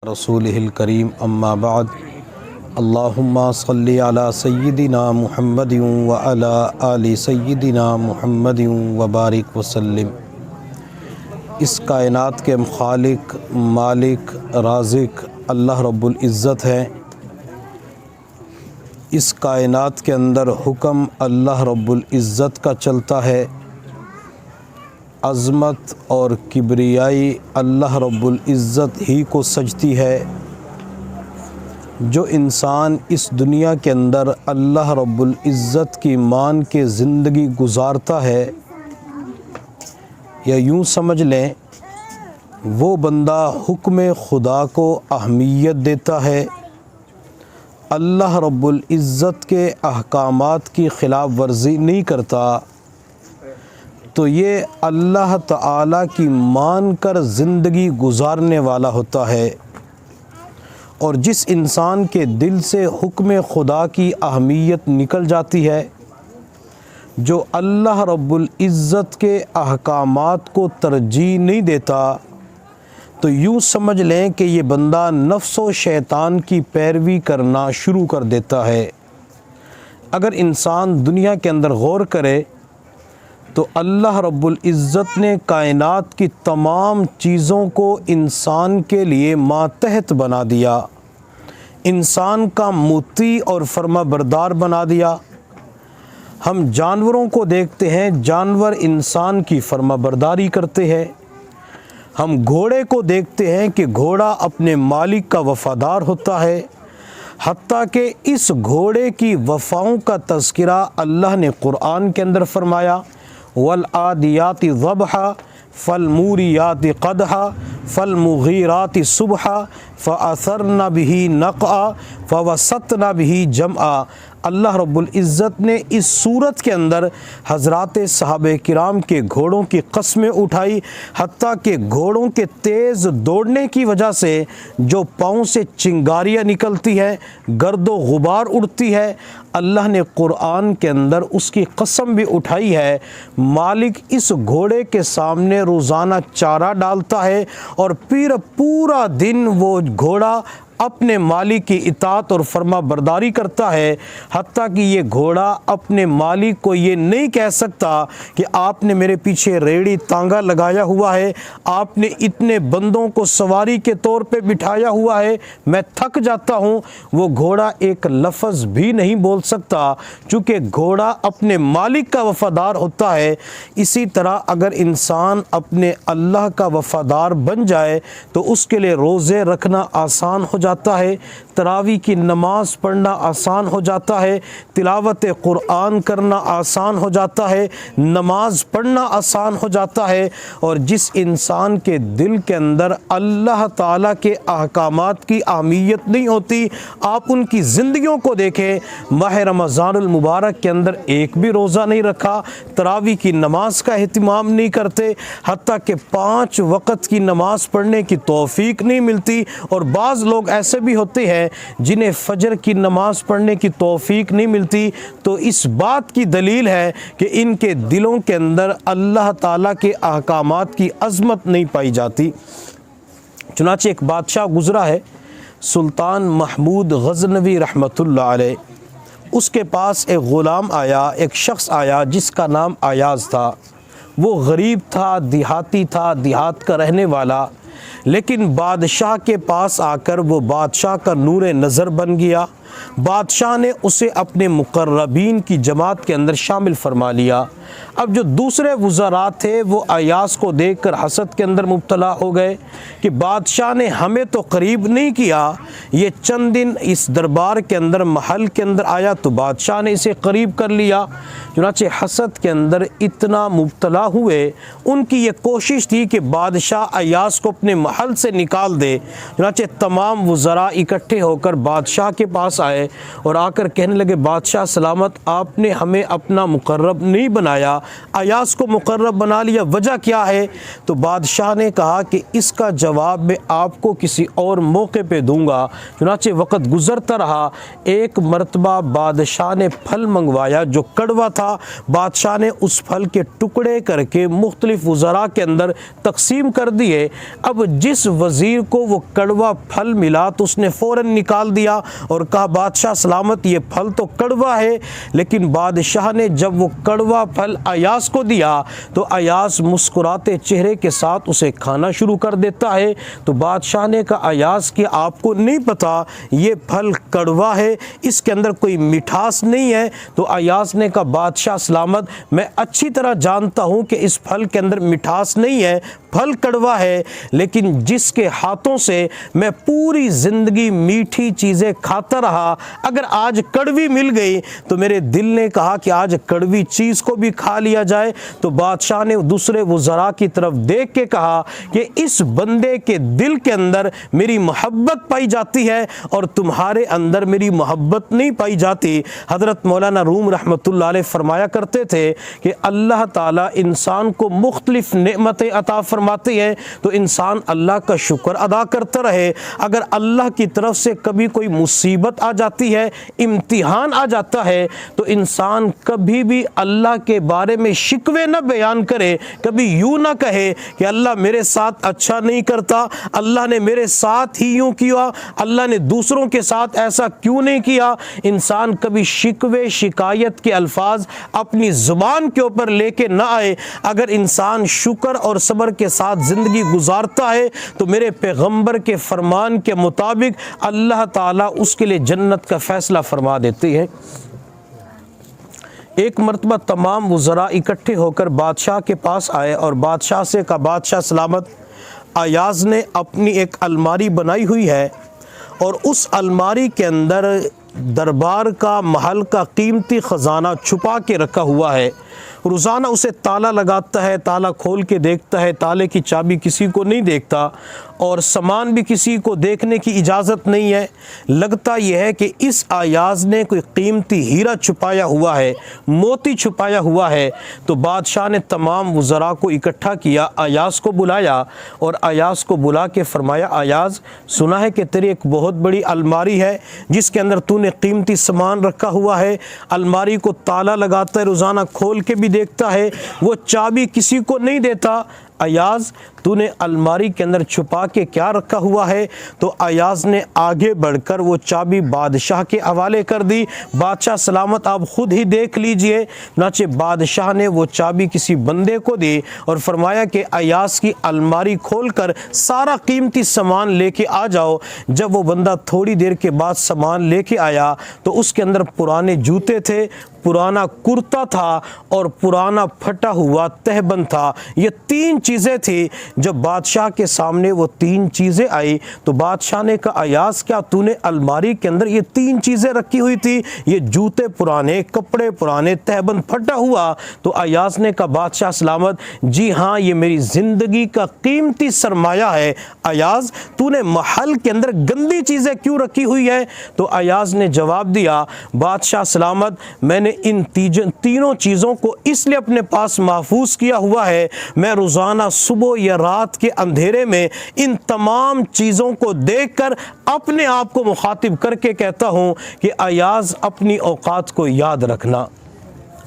رسولہ الکریم اما بعد اللہم صلی علی سیدنا محمد وعلی آل سیدنا محمد وبارک وسلم۔ اس کائنات کے خالق، مالک، رازق اللہ رب العزت ہے۔ اس کائنات کے اندر حکم اللہ رب العزت کا چلتا ہے، عظمت اور کبریائی اللہ رب العزت ہی کو سجتی ہے۔ جو انسان اس دنیا کے اندر اللہ رب العزت کی مان کے زندگی گزارتا ہے، یا یوں سمجھ لیں وہ بندہ حکم خدا کو اہمیت دیتا ہے، اللہ رب العزت کے احکامات کی خلاف ورزی نہیں کرتا، تو یہ اللہ تعالیٰ کی مان کر زندگی گزارنے والا ہوتا ہے۔ اور جس انسان کے دل سے حکم خدا کی اہمیت نکل جاتی ہے، جو اللہ رب العزت کے احکامات کو ترجیح نہیں دیتا، تو یوں سمجھ لیں کہ یہ بندہ نفس و شیطان کی پیروی کرنا شروع کر دیتا ہے۔ اگر انسان دنیا کے اندر غور کرے تو اللہ رب العزت نے کائنات کی تمام چیزوں کو انسان کے لیے ماتحت بنا دیا، انسان کا مطیع اور فرما بردار بنا دیا۔ ہم جانوروں کو دیکھتے ہیں، جانور انسان کی فرما برداری کرتے ہیں۔ ہم گھوڑے کو دیکھتے ہیں کہ گھوڑا اپنے مالک کا وفادار ہوتا ہے، حتیٰ کہ اس گھوڑے کی وفاؤں کا تذکرہ اللہ نے قرآن کے اندر فرمایا، والعادیات ضبحا فالموریات قدحا فالمغیرات صبحا فاثرن به نقعا فوسطن به جمعا۔ اللہ رب العزت نے اس صورت کے اندر حضرات صحابہ کرام کے گھوڑوں کی قسمیں اٹھائی، حتیٰ کہ گھوڑوں کے تیز دوڑنے کی وجہ سے جو پاؤں سے چنگاریاں نکلتی ہیں، گرد و غبار اڑتی ہے، اللہ نے قرآن کے اندر اس کی قسم بھی اٹھائی ہے۔ مالک اس گھوڑے کے سامنے روزانہ چارہ ڈالتا ہے، اور پھر پورا دن وہ گھوڑا اپنے مالک کی اطاعت اور فرما برداری کرتا ہے، حتیٰ کہ یہ گھوڑا اپنے مالک کو یہ نہیں کہہ سکتا کہ آپ نے میرے پیچھے ریڑھی تانگا لگایا ہوا ہے، آپ نے اتنے بندوں کو سواری کے طور پہ بٹھایا ہوا ہے، میں تھک جاتا ہوں۔ وہ گھوڑا ایک لفظ بھی نہیں بول سکتا، چونکہ گھوڑا اپنے مالک کا وفادار ہوتا ہے۔ اسی طرح اگر انسان اپنے اللہ کا وفادار بن جائے تو اس کے لیے روزے رکھنا آسان ہو جاتا ہے، تراویح کی نماز پڑھنا آسان ہو جاتا ہے، تلاوت قرآن کرنا آسان ہو جاتا ہے، نماز پڑھنا آسان ہو جاتا ہے۔ اور جس انسان کے دل کے اندر اللہ تعالیٰ کے احکامات کی اہمیت نہیں ہوتی، آپ ان کی زندگیوں کو دیکھیں، ماہ رمضان المبارک کے اندر ایک بھی روزہ نہیں رکھا، تراویح کی نماز کا اہتمام نہیں کرتے، حتیٰ کہ 5 وقت کی نماز پڑھنے کی توفیق نہیں ملتی۔ اور بعض لوگ ایسے بھی ہوتے ہیں جنہیں فجر کی نماز پڑھنے کی توفیق نہیں ملتی، تو اس بات کی دلیل ہے کہ ان کے دلوں کے اندر اللہ تعالیٰ کے احکامات کی عظمت نہیں پائی جاتی۔ چنانچہ ایک بادشاہ گزرا ہے، سلطان محمود غزنوی رحمۃ اللہ علیہ، اس کے پاس ایک غلام آیا، ایک شخص آیا جس کا نام ایاز تھا۔ وہ غریب تھا، دیہاتی تھا، دیہات کا رہنے والا، لیکن بادشاہ کے پاس آ کر وہ بادشاہ کا نور نظر بن گیا۔ بادشاہ نے اسے اپنے مقربین کی جماعت کے اندر شامل فرما لیا۔ اب جو دوسرے وزراء تھے وہ ایاز کو دیکھ کر حسد کے اندر مبتلا ہو گئے کہ بادشاہ نے ہمیں تو قریب نہیں کیا، یہ چند دن اس دربار کے اندر محل کے اندر آیا تو بادشاہ نے اسے قریب کر لیا۔ چنانچہ حسد کے اندر اتنا مبتلا ہوئے، ان کی یہ کوشش تھی کہ بادشاہ ایاز کو اپنے محل سے نکال دے۔ چنانچہ تمام وزراء اکٹھے ہو کر بادشاہ کے پاس آئے اور آ کر کہنے لگے، بادشاہ سلامت، آپ نے ہمیں اپنا مقرب نہیں بنایا، منگوایا, ایاز کو مقرب بنا لیا, وجہ کیا ہے؟ تو بادشاہ نے کہا کہ اس کا جواب میں آپ کو کسی اور موقع پہ دوں گا. چنانچہ وقت گزرتا رہا, ایک مرتبہ بادشاہ نے پھل منگوایا جو کڑوا تھا. بادشاہ نے اس پھل کے ٹکڑے کر کے مختلف وزراء کے اندر تقسیم کر دیے. اب جس وزیر کو وہ کڑوا پھل ملا تو اس نے فوراً نکال دیا اور کہا بادشاہ سلامت, یہ پھل تو کڑوا ہے. لیکن بادشاہ نے جب وہ کڑوا پھل ایاز کو دیا تو ایاز مسکراتے چہرے کے ساتھ اسے کھانا شروع کر دیتا ہے. تو بادشاہ نے کہا ایاز کہ آپ کو نہیں پتا یہ پھل کڑوا ہے, اس کے اندر کوئی مٹھاس نہیں ہے؟ تو ایاز نے کہا بادشاہ سلامت, میں اچھی طرح جانتا ہوں کہ اس پھل کے اندر مٹھاس نہیں ہے, پھل کڑوا ہے, لیکن جس کے ہاتھوں سے میں پوری زندگی میٹھی چیزیں کھاتا رہا, اگر آج کڑوی مل گئی تو میرے دل نے کہا کہ آج کڑوی چیز کو بھی کھا لیا جائے. تو بادشاہ نے دوسرے وزراء کی طرف دیکھ کے کہا کہ اس بندے کے دل کے اندر میری محبت پائی جاتی ہے اور تمہارے اندر میری محبت نہیں پائی جاتی. حضرت مولانا روم رحمۃ اللہ علیہ فرمایا کرتے تھے کہ اللہ تعالیٰ انسان کو مختلف نعمتیں عطا فرماتے ہیں تو انسان اللہ کا شکر ادا کرتا رہے. اگر اللہ کی طرف سے کبھی کوئی مصیبت آ جاتی ہے, امتحان آ جاتا ہے, تو انسان کبھی بھی اللہ کے بارے میں شکوے نہ بیان کرے, کبھی یوں نہ کہے کہ اللہ میرے ساتھ اچھا نہیں کرتا, اللہ نے میرے ساتھ ہی یوں کیا, اللہ نے دوسروں کے ساتھ ایسا کیوں نہیں کیا. انسان کبھی شکوے شکایت کے الفاظ اپنی زبان کے اوپر لے کے نہ آئے. اگر انسان شکر اور صبر کے ساتھ زندگی گزارتا ہے تو میرے پیغمبر کے فرمان کے مطابق اللہ تعالیٰ اس کے لیے جنت کا فیصلہ فرما دیتی ہے. ایک مرتبہ تمام وزراء اکٹھے ہو کر بادشاہ کے پاس آئے اور بادشاہ سے کہا بادشاہ سلامت, ایاز نے اپنی ایک الماری بنائی ہوئی ہے اور اس الماری کے اندر دربار کا محل کا قیمتی خزانہ چھپا کے رکھا ہوا ہے. روزانہ اسے تالا لگاتا ہے, تالا کھول کے دیکھتا ہے, تالے کی چابی کسی کو نہیں دیکھتا اور سامان بھی کسی کو دیکھنے کی اجازت نہیں ہے. لگتا یہ ہے کہ اس ایاز نے کوئی قیمتی ہیرا چھپایا ہوا ہے, موتی چھپایا ہوا ہے. تو بادشاہ نے تمام وزراء کو اکٹھا کیا, ایاز کو بلایا اور ایاز کو بلا کے فرمایا ایاز, سنا ہے کہ تیری ایک بہت بڑی الماری ہے جس کے اندر تو نے قیمتی سامان رکھا ہوا ہے. الماری کو تالا لگاتا ہے, روزانہ کھول کے بھی دیکھتا ہے, وہ چابی کسی کو نہیں دیتا. ایاز تو نے الماری کے اندر چھپا کے کیا رکھا ہوا ہے؟ تو ایاز نے آگے بڑھ کر وہ چابی بادشاہ کے حوالے کر دی. بادشاہ سلامت آپ خود ہی دیکھ لیجئے. چنانچہ بادشاہ نے وہ چابی کسی بندے کو دی اور فرمایا کہ ایاز کی الماری کھول کر سارا قیمتی سامان لے کے آ جاؤ. جب وہ بندہ تھوڑی دیر کے بعد سامان لے کے آیا تو اس کے اندر پرانے جوتے تھے, پرانا کرتا تھا اور پرانا پھٹا ہوا تہبند تھا. یہ تین چیزیں تھی. جب بادشاہ کے سامنے وہ تین چیزیں آئی تو بادشاہ نے کہا ایاز کیا تو نے الماری کے اندر یہ تین چیزیں رکھی ہوئی تھی؟ یہ جوتے پرانے, کپڑے پرانے, تہبند پھٹا ہوا. تو ایاز نے کہا بادشاہ سلامت جی ہاں, یہ میری زندگی کا قیمتی سرمایہ ہے. ایاز تو نے محل کے اندر گندی چیزیں کیوں رکھی ہوئی ہے؟ تو ایاز نے جواب دیا بادشاہ سلامت میں نے ان تینوں چیزوں کو اس لیے اپنے پاس محفوظ کیا ہوا ہے, میں روزانہ صبح یا رات کے اندھیرے میں ان تمام چیزوں کو دیکھ کر اپنے آپ کو مخاطب کر کے کہتا ہوں کہ ایاز اپنی اوقات کو یاد رکھنا,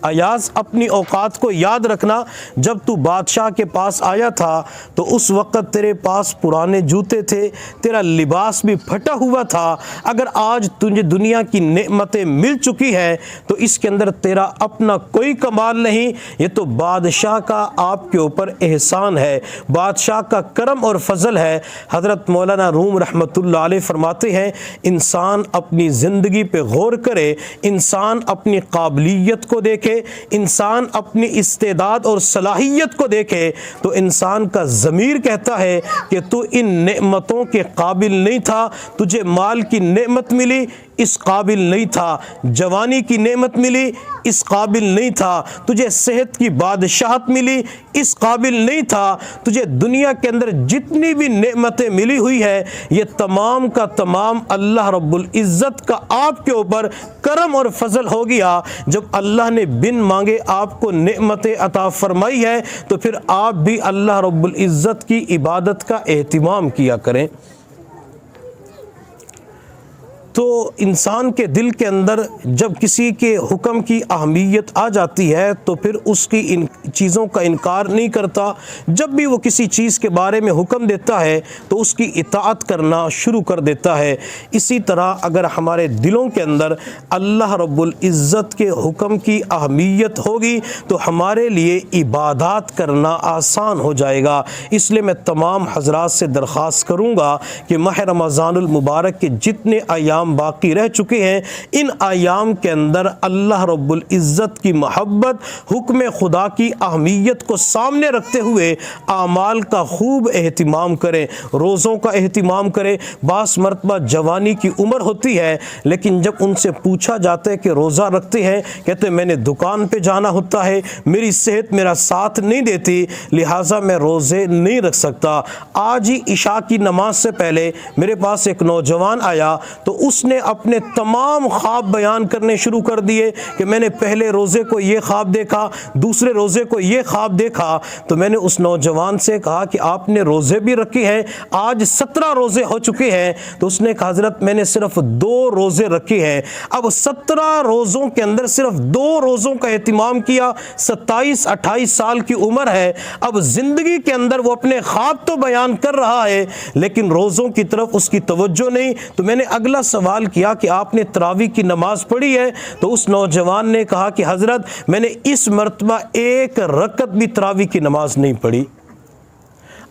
ایاز اپنی اوقات کو یاد رکھنا. جب تو بادشاہ کے پاس آیا تھا تو اس وقت تیرے پاس پرانے جوتے تھے, تیرا لباس بھی پھٹا ہوا تھا. اگر آج تجھے دنیا کی نعمتیں مل چکی ہیں تو اس کے اندر تیرا اپنا کوئی کمال نہیں, یہ تو بادشاہ کا آپ کے اوپر احسان ہے, بادشاہ کا کرم اور فضل ہے. حضرت مولانا روم رحمۃ اللہ علیہ فرماتے ہیں انسان اپنی زندگی پہ غور کرے, انسان اپنی قابلیت کو دیکھے, انسان اپنی استعداد اور صلاحیت کو دیکھے تو انسان کا ضمیر کہتا ہے کہ تو ان نعمتوں کے قابل نہیں تھا. تجھے مال کی نعمت ملی, اس قابل نہیں تھا. جوانی کی نعمت ملی, اس قابل نہیں تھا. تجھے صحت کی بادشاہت ملی, اس قابل نہیں تھا. تجھے دنیا کے اندر جتنی بھی نعمتیں ملی ہوئی ہے یہ تمام کا تمام اللہ رب العزت کا آپ کے اوپر کرم اور فضل ہو گیا. جب اللہ نے بن مانگے آپ کو نعمتیں عطا فرمائی ہے تو پھر آپ بھی اللہ رب العزت کی عبادت کا اہتمام کیا کریں۔ تو انسان کے دل کے اندر جب کسی کے حکم کی اہمیت آ جاتی ہے تو پھر اس کی ان چیزوں کا انکار نہیں کرتا۔ جب بھی وہ کسی چیز کے بارے میں حکم دیتا ہے تو اس کی اطاعت کرنا شروع کر دیتا ہے۔ اسی طرح اگر ہمارے دلوں کے اندر اللہ رب العزت کے حکم کی اہمیت ہوگی تو ہمارے لیے عبادات کرنا آسان ہو جائے گا۔ اس لیے میں تمام حضرات سے درخواست کروں گا کہ ماہ رمضان المبارک کے جتنے ایام باقی رہ چکے ہیں ان ایام کے اندر اللہ رب العزت کی محبت، حکم خدا کی اہمیت کو سامنے رکھتے ہوئے اعمال کا خوب اہتمام کریں، روزوں کا اہتمام کریں۔ بعض مرتبہ جوانی کی عمر ہوتی ہے لیکن جب ان سے پوچھا جاتا ہے کہ روزہ رکھتے ہیں، کہتے ہیں میں نے دکان پہ جانا ہوتا ہے، میری صحت میرا ساتھ نہیں دیتی لہٰذا میں روزے نہیں رکھ سکتا۔ آج ہی عشاء کی نماز سے پہلے میرے پاس ایک نوجوان آیا تو اس نے اپنے تمام خواب بیان کرنے شروع کر دیے کہ میں نے پہلے روزے کو یہ خواب دیکھا، دوسرے روزے کو یہ خواب دیکھا۔ تو میں نے اس نوجوان سے کہا کہ آپ نے روزے بھی رکھے ہیں، آج 17 روزے ہو چکے ہیں۔ تو اس نے کہا حضرت میں نے صرف 2 روزے رکھے ہیں۔ اب 17 روزوں کے اندر صرف 2 روزوں کا اہتمام کیا، 27-28 سال کی عمر ہے، اب زندگی کے اندر وہ اپنے خواب تو بیان کر رہا ہے لیکن روزوں کی طرف اس کی توجہ نہیں۔ تو میں نے اگلا سوال کیا کہ آپ نے تراویح کی نماز پڑھی ہے؟ تو اس نوجوان نے کہا کہ حضرت میں نے اس مرتبہ 1 رکعت بھی تراویح کی نماز نہیں پڑھی۔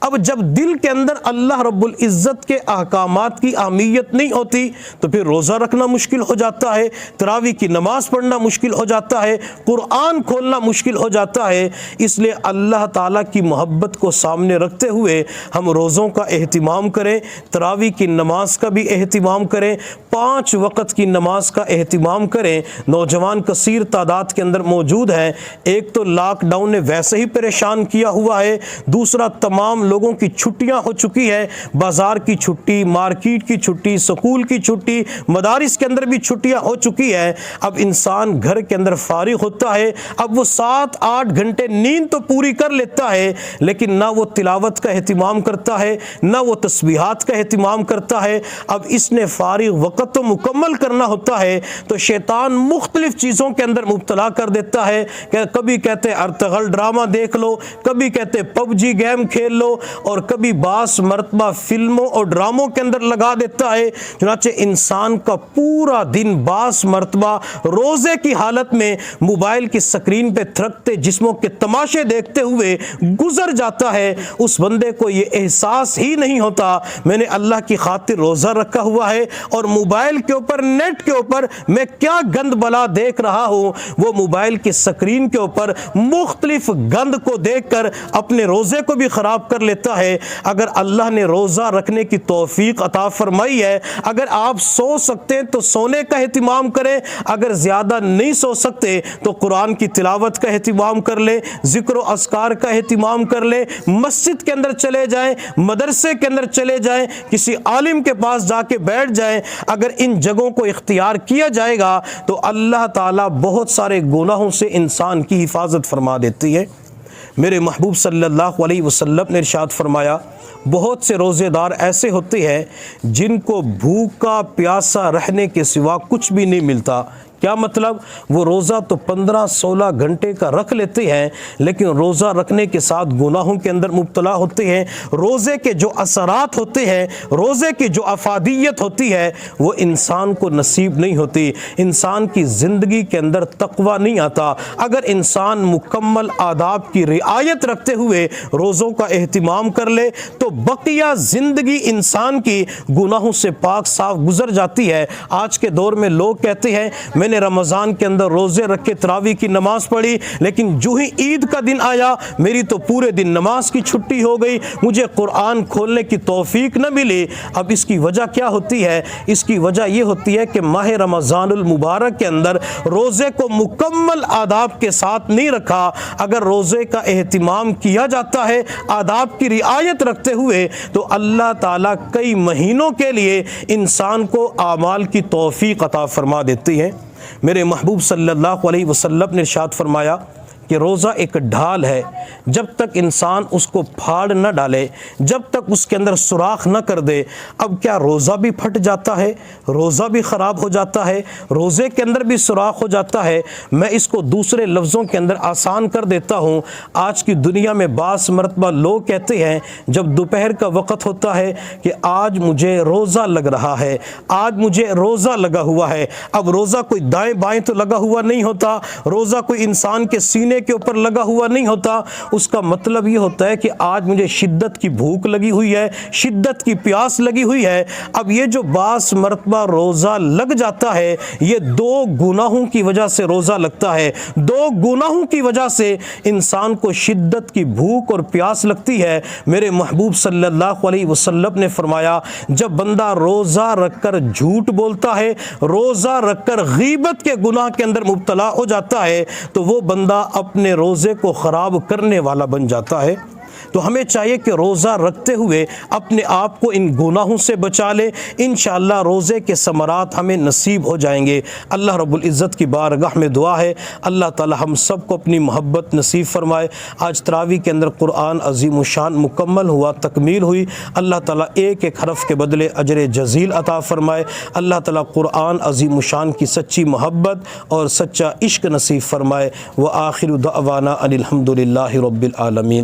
اب جب دل کے اندر اللہ رب العزت کے احکامات کی اہمیت نہیں ہوتی تو پھر روزہ رکھنا مشکل ہو جاتا ہے، تراویح کی نماز پڑھنا مشکل ہو جاتا ہے، قرآن کھولنا مشکل ہو جاتا ہے۔ اس لیے اللہ تعالیٰ کی محبت کو سامنے رکھتے ہوئے ہم روزوں کا اہتمام کریں، تراویح کی نماز کا بھی اہتمام کریں، 5 وقت کی نماز کا اہتمام کریں۔ نوجوان کثیر تعداد کے اندر موجود ہیں، ایک تو لاک ڈاؤن نے ویسے ہی پریشان کیا ہوا ہے، دوسرا تمام لوگوں کی چھٹیاں ہو چکی ہے، بازار کی چھٹی، مارکیٹ کی چھٹی، سکول کی چھٹی، مدارس کے اندر بھی چھٹیاں ہو چکی ہے۔ اب انسان گھر کے اندر فارغ ہوتا ہے، اب وہ 7-8 گھنٹے نیند تو پوری کر لیتا ہے لیکن نہ وہ تلاوت کا اہتمام کرتا ہے نہ وہ تسبیحات کا اہتمام کرتا ہے۔ اب اس نے فارغ وقت تو مکمل کرنا ہوتا ہے تو شیطان مختلف چیزوں کے اندر مبتلا کر دیتا ہے کہ کبھی کہتے ارطغرل ڈرامہ دیکھ لو، کبھی کہتے PUBG گیم کھیل لو اور کبھی بعض مرتبہ فلموں اور ڈراموں کے اندر لگا دیتا ہے۔ چنانچہ انسان کا پورا دن بعض مرتبہ روزے کی حالت میں موبائل کی سکرین پہ تھرکتے جسموں کے تماشے دیکھتے ہوئے گزر جاتا ہے۔ اس بندے کو یہ احساس ہی نہیں ہوتا میں نے اللہ کی خاطر روزہ رکھا ہوا ہے اور موبائل کے اوپر، نیٹ کے اوپر میں کیا گند بلا دیکھ رہا ہوں۔ وہ موبائل کی سکرین کے اوپر مختلف گند کو دیکھ کر اپنے روزے کو بھی خراب کر لیتا ہے۔ اگر اللہ نے روزہ رکھنے کی توفیق عطا فرمائی ہے، اگر آپ سو سکتے ہیں تو سونے کا اہتمام کریں، اگر زیادہ نہیں سو سکتے تو قرآن کی تلاوت کا اہتمام کر لیں، ذکر و اذکار کا اہتمام کر لیں، مسجد کے اندر چلے جائیں، مدرسے کے اندر چلے جائیں، کسی عالم کے پاس جا کے بیٹھ جائیں۔ اگر ان جگہوں کو اختیار کیا جائے گا تو اللہ تعالیٰ بہت سارے گناہوں سے انسان کی حفاظت فرما دیتی ہے۔ میرے محبوب صلی اللہ علیہ وسلم نے ارشاد فرمایا بہت سے روزے دار ایسے ہوتے ہیں جن کو بھوکا پیاسا رہنے کے سوا کچھ بھی نہیں ملتا۔ کیا مطلب؟ وہ روزہ تو 15-16 گھنٹے کا رکھ لیتے ہیں لیکن روزہ رکھنے کے ساتھ گناہوں کے اندر مبتلا ہوتے ہیں۔ روزے کے جو اثرات ہوتے ہیں، روزے کی جو افادیت ہوتی ہے وہ انسان کو نصیب نہیں ہوتی، انسان کی زندگی کے اندر تقوی نہیں آتا۔ اگر انسان مکمل آداب کی رعایت رکھتے ہوئے روزوں کا اہتمام کر لے تو بقیہ زندگی انسان کی گناہوں سے پاک صاف گزر جاتی ہے۔ آج کے دور میں لوگ کہتے ہیں میں نے رمضان کے اندر روزے رکھ کے تراویح کی نماز پڑھی لیکن جو ہی عید کا دن آیا میری تو پورے دن نماز کی چھٹی ہو گئی، مجھے قرآن کھولنے کی توفیق نہ ملی۔ اب اس کی وجہ کیا ہوتی ہے؟ اس کی وجہ یہ ہوتی ہے کہ ماہ رمضان المبارک کے اندر روزے کو مکمل آداب کے ساتھ نہیں رکھا۔ اگر روزے کا اہتمام کیا جاتا ہے آداب کی رعایت رکھتے ہوئے تو اللہ تعالیٰ کئی مہینوں کے لیے انسان کو اعمال کی توفیق عطا فرما دیتی ہے۔ میرے محبوب صلی اللہ علیہ وسلم نے ارشاد فرمایا کہ روزہ ایک ڈھال ہے، جب تک انسان اس کو پھاڑ نہ ڈالے، جب تک اس کے اندر سوراخ نہ کر دے۔ اب کیا روزہ بھی پھٹ جاتا ہے، روزہ بھی خراب ہو جاتا ہے، روزے کے اندر بھی سوراخ ہو جاتا ہے؟ میں اس کو دوسرے لفظوں کے اندر آسان کر دیتا ہوں۔ آج کی دنیا میں بعض مرتبہ لوگ کہتے ہیں جب دوپہر کا وقت ہوتا ہے کہ آج مجھے روزہ لگ رہا ہے، آج مجھے روزہ لگا ہوا ہے۔ اب روزہ کوئی دائیں بائیں تو لگا ہوا نہیں ہوتا، روزہ کوئی انسان کے سینے کے اوپر لگا ہوا نہیں ہوتا۔ اس کا مطلب یہ ہوتا ہے کہ آج مجھے شدت کی بھوک لگی ہوئی ہے، شدت کی پیاس لگی ہوئی ہے۔ اب یہ جو بعض مرتبہ روزہ لگ جاتا ہے، یہ دو گناہوں کی وجہ سے روزہ لگتا ہے۔ دو گناہوں کی وجہ سے انسان کو شدت کی بھوک اور پیاس لگتی ہے۔ میرے محبوب صلی اللہ علیہ وسلم نے فرمایا جب بندہ روزہ رکھ کر جھوٹ بولتا ہے، روزہ رکھ کر غیبت کے گناہ کے اندر مبتلا ہو جاتا ہے، تو وہ بندہ اپنے روزے کو خراب کرنے والا بن جاتا ہے۔ تو ہمیں چاہیے کہ روزہ رکھتے ہوئے اپنے آپ کو ان گناہوں سے بچا لے۔ انشاءاللہ روزے کے ثمرات ہمیں نصیب ہو جائیں گے۔ اللہ رب العزت کی بارگاہ میں دعا ہے اللہ تعالی ہم سب کو اپنی محبت نصیب فرمائے۔ آج تراویح کے اندر قرآن عظیم الشان مکمل ہوا، تکمیل ہوئی۔ اللہ تعالیٰ ایک ایک حرف کے بدلے اجر جزیل عطا فرمائے۔ اللہ تعالیٰ قرآن عظیم الشان کی سچی محبت اور سچا عشق نصیب فرمائے۔ وآخر دعوانا ان الحمد للہ رب العالمین۔